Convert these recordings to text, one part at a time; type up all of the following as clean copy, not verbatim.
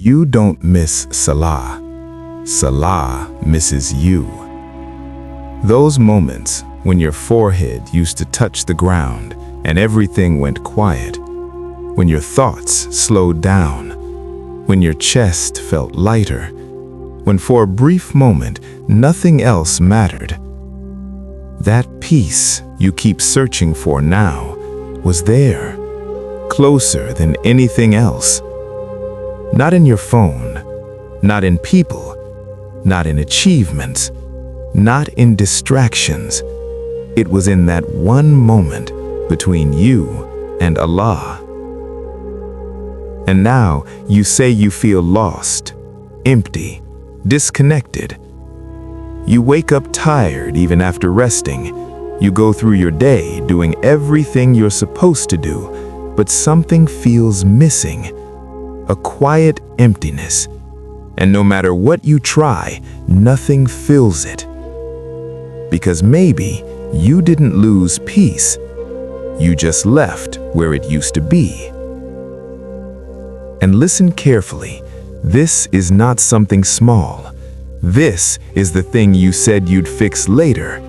You don't miss Salah. Salah misses you. Those moments when your forehead used to touch the ground and everything went quiet, when your thoughts slowed down, when your chest felt lighter, when for a brief moment nothing else mattered. That peace you keep searching for now was there, closer than anything else. Not in your phone, not in people, not in achievements, not in distractions. It was in that one moment between you and Allah. And now you say you feel lost, empty, disconnected. You wake up tired even after resting. You go through your day doing everything you're supposed to do, but something feels missing, a quiet emptiness. And no matter what you try, nothing fills it. Because maybe you didn't lose peace. You just left where it used to be. And listen carefully. This is not something small. This is the thing you said you'd fix later.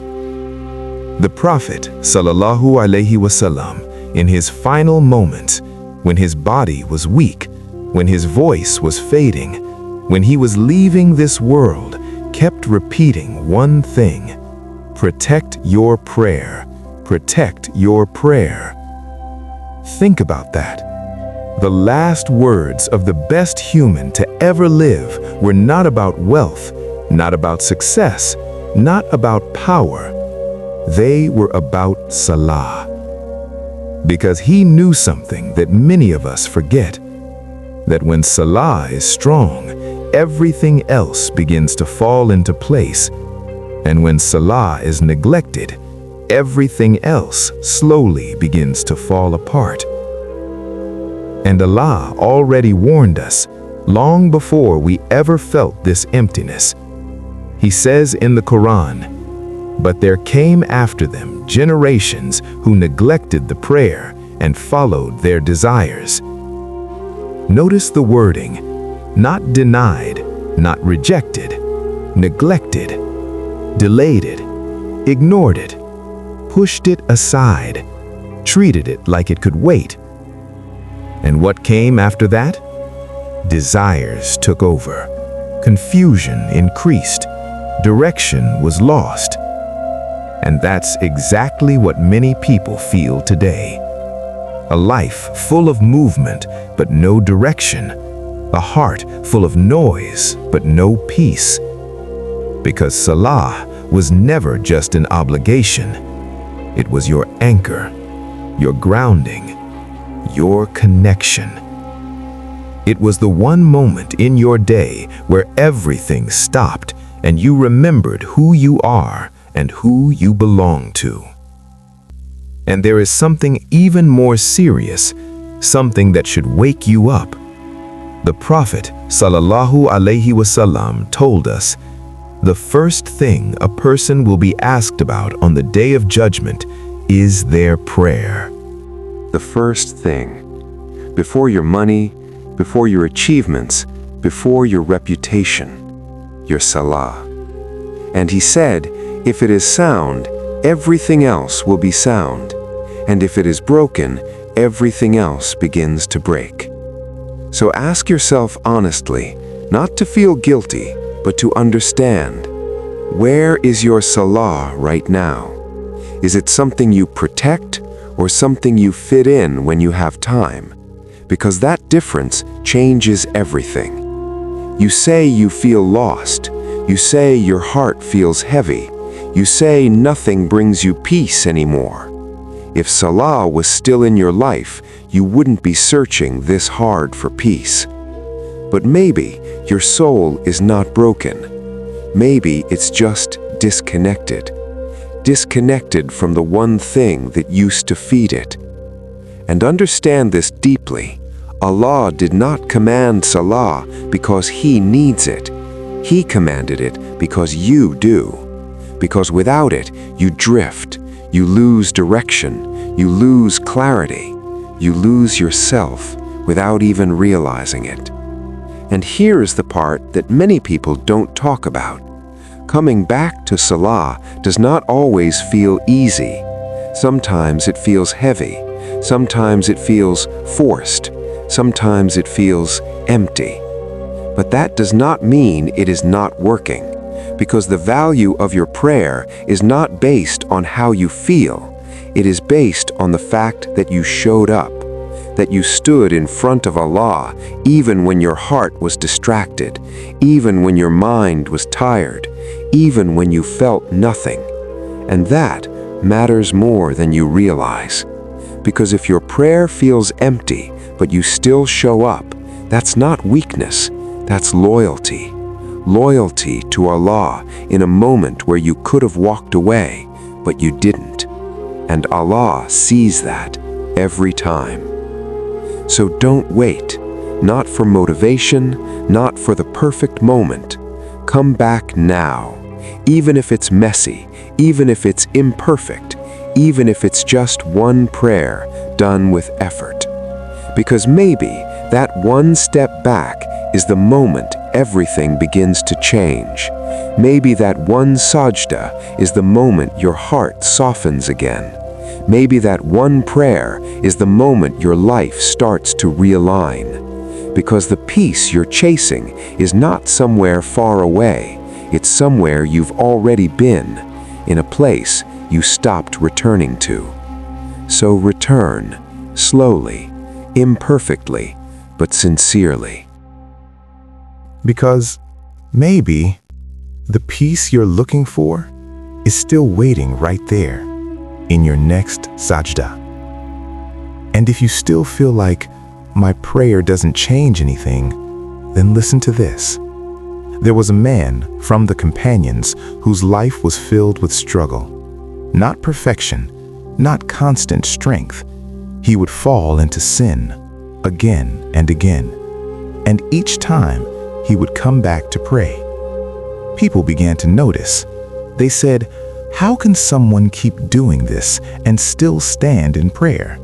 The Prophet, sallallahu alaihi wasallam, in his final moments, when his body was weak, when his voice was fading, when he was leaving this world, kept repeating one thing: protect your prayer, protect your prayer. Think about that. The last words of the best human to ever live were not about wealth, not about success, not about power. They were about Salah. Because he knew something that many of us forget, that when Salah is strong, everything else begins to fall into place. And when Salah is neglected, everything else slowly begins to fall apart. And Allah already warned us long before we ever felt this emptiness. He says in the Quran, "But there came after them generations who neglected the prayer and followed their desires." Notice the wording: not denied, not rejected, neglected, delayed it, ignored it, pushed it aside, treated it like it could wait. And what came after that? Desires took over. Confusion increased. Direction was lost. And that's exactly what many people feel today. A life full of movement, but no direction. A heart full of noise, but no peace. Because Salah was never just an obligation. It was your anchor, your grounding, your connection. It was the one moment in your day where everything stopped and you remembered who you are and who you belong to. And there is something even more serious, something that should wake you up. The Prophet, sallallahu alaihi wasallam, told us, the first thing a person will be asked about on the Day of Judgment is their prayer. The first thing, before your money, before your achievements, before your reputation, your Salah. And he said, if it is sound, everything else will be sound. And if it is broken, everything else begins to break. So ask yourself honestly, not to feel guilty, but to understand, where is your Salah right now? Is it something you protect or something you fit in when you have time? Because that difference changes everything. You say you feel lost. You say your heart feels heavy. You say nothing brings you peace anymore. If Salah was still in your life, you wouldn't be searching this hard for peace. But maybe your soul is not broken. Maybe it's just disconnected. Disconnected from the one thing that used to feed it. And understand this deeply. Allah did not command Salah because He needs it. He commanded it because you do. Because without it, you drift, you lose direction, you lose clarity, you lose yourself without even realizing it. And here is the part that many people don't talk about. Coming back to Salah does not always feel easy. Sometimes it feels heavy. Sometimes it feels forced. Sometimes it feels empty. But that does not mean it is not working, because the value of your prayer is not based on how you feel. It is based on the fact that you showed up, that you stood in front of Allah even when your heart was distracted, even when your mind was tired, even when you felt nothing. And that matters more than you realize. Because if your prayer feels empty, but you still show up, that's not weakness, that's loyalty. Loyalty to Allah in a moment where you could have walked away, but you didn't. And Allah sees that every time. So don't wait, not for motivation, not for the perfect moment. Come back now, even if it's messy, even if it's imperfect, even if it's just one prayer done with effort. Because maybe that one step back is the moment everything begins to change. Maybe that one sajda is the moment your heart softens again. Maybe that one prayer is the moment your life starts to realign. Because the peace you're chasing is not somewhere far away. It's somewhere you've already been, in a place you stopped returning to. So return, slowly, imperfectly, but sincerely. Because maybe the peace you're looking for is still waiting right there in your next sajda. And if you still feel like my prayer doesn't change anything, then listen to this. There was a man from the companions whose life was filled with struggle. Not perfection, not constant strength. He would fall into sin again and again. And each time he would come back to pray. People began to notice. They said, "How can someone keep doing this and still stand in prayer?"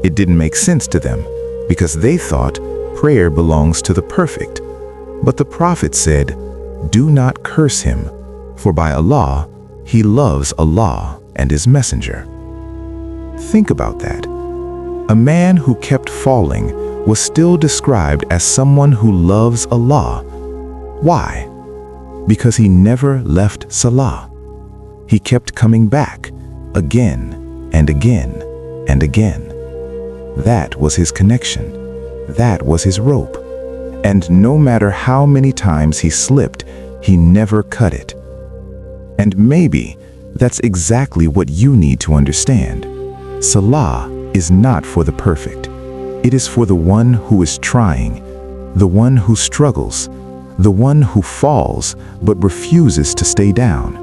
It didn't make sense to them because they thought prayer belongs to the perfect. But the Prophet said, "Do not curse him, for by Allah, he loves Allah and his messenger." Think about that. A man who kept falling was still described as someone who loves Allah. Why? Because he never left Salah. He kept coming back again and again and again. That was his connection. That was his rope. And no matter how many times he slipped, he never cut it. And maybe that's exactly what you need to understand. Salah is not for the perfect. It is for the one who is trying, the one who struggles, the one who falls but refuses to stay down.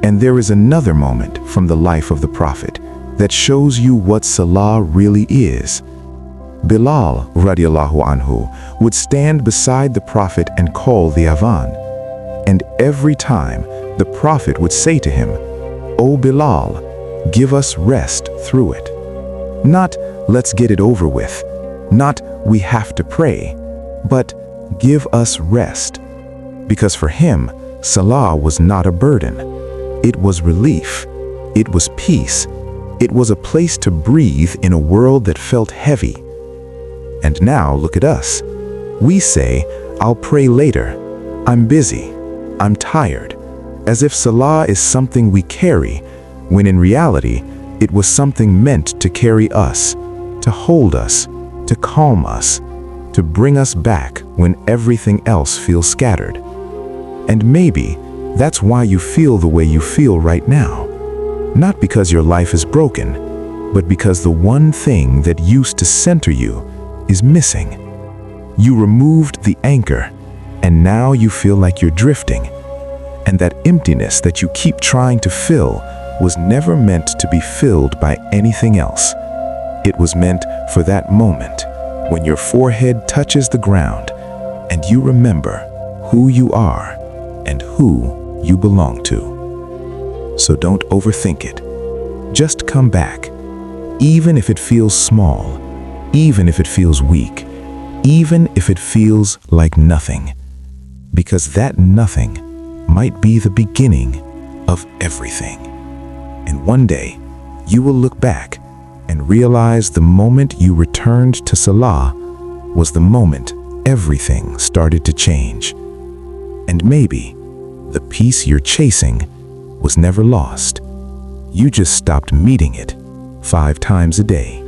And there is another moment from the life of the Prophet that shows you what Salah really is. Bilal radiallahu anhu would stand beside the Prophet and call the Adhan. And every time the Prophet would say to him, "O Bilal, give us rest through it." Not, "Let's get it over with." Not, "We have to pray." But, "Give us rest." Because for him, Salah was not a burden. It was relief. It was peace. It was a place to breathe in a world that felt heavy. And now look at us. We say, "I'll pray later. I'm busy. I'm tired." As if Salah is something we carry, when in reality, it was something meant to carry us, to hold us, to calm us, to bring us back when everything else feels scattered. And maybe that's why you feel the way you feel right now. Not because your life is broken, but because the one thing that used to center you is missing. You removed the anchor, and now you feel like you're drifting. And that emptiness that you keep trying to fill was never meant to be filled by anything else. It was meant for that moment when your forehead touches the ground and you remember who you are and who you belong to. So don't overthink it. Just come back, even if it feels small, even if it feels weak, even if it feels like nothing, because that nothing might be the beginning of everything. And one day, you will look back and realize the moment you returned to Salah was the moment everything started to change. And maybe the peace you're chasing was never lost. You just stopped meeting it 5 times a day.